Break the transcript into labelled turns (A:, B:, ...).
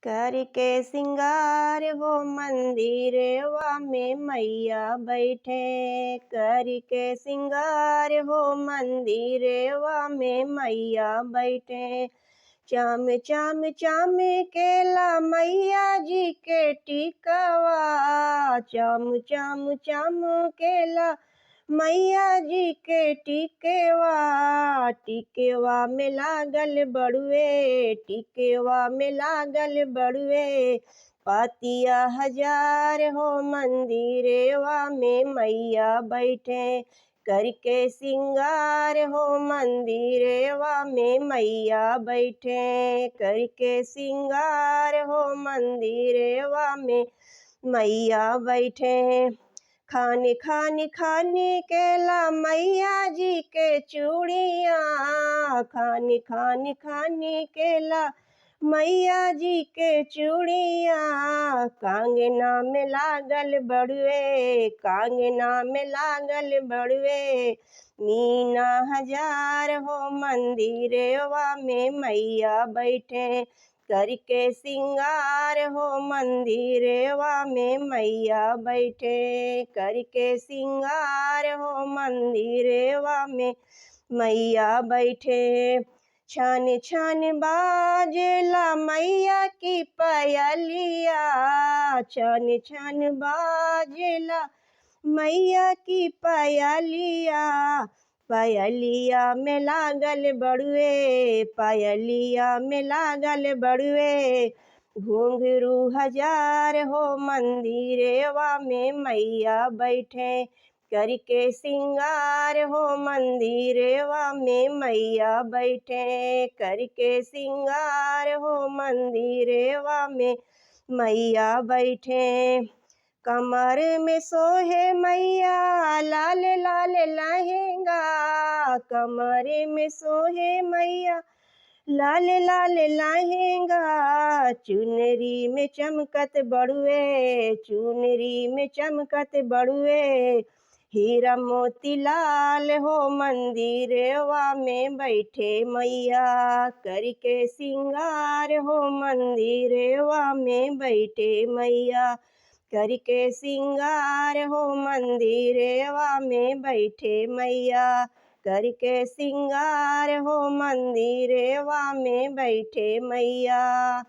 A: करके सिंगार हो मंदिरवा में मैया बैठे। करके सिंगार हो मंदिरवा में मैया बैठे। चाम चाम चाम केला मैया जी के टिकवा। चाम चाम चाम केला मैया जी के टिकेवा। टिकेवा में लागल बड़ुए, टिकेवा में लागल बड़ुए। पातिया हजार हो मंदिरवा में मैया बैठे। करके सिंगार हो मंदिरवा में मैया बैठे। करके सिंगार हो मंदिरवा में मैया बैठे। खाने खाने खाने केला मैया जी के चूड़िया। खाने खाने खाने केला मैया जी के चूड़िया। कांगना में लागल बड़ुए, कांगना में लागल बड़ुए। मीना हजार हो मंदिरवा में मैया बैठे। करके सिंगार हो मंदिरवा में मैया बैठे। करके सिंगार हो मंदिरवा में मैया बैठे। छान छान बाजेला मैया की पायलिया। छान छान बाजेला मैया की पायलिया। पायलिया में लागल बड़ुए, पायलिया में लागल बड़ुए। घुंघरू हजार हो मंदिरवा में मैया बैठे। करके सिंगार हो मंदिरवा में मैया बैठे। करके सिंगार हो मंदिरवा में मैया बैठे। कमर में सोहे मैया लाल लाल लहंगा। कमर में सोहे मैया लाल लाल लहंगा। चुनरी में चमकत बड़ुए, चुनरी में चमकत बड़ुए। हीरा मोती लाल हो मंदिरवा में बैठे मैया। करके सिंगार हो मंदिरवा में बैठे मैया। करके सिंगार हो मंदिरवा में बैठे मैया। करके सिंगार हो मंदिरवा में बैठे मैया।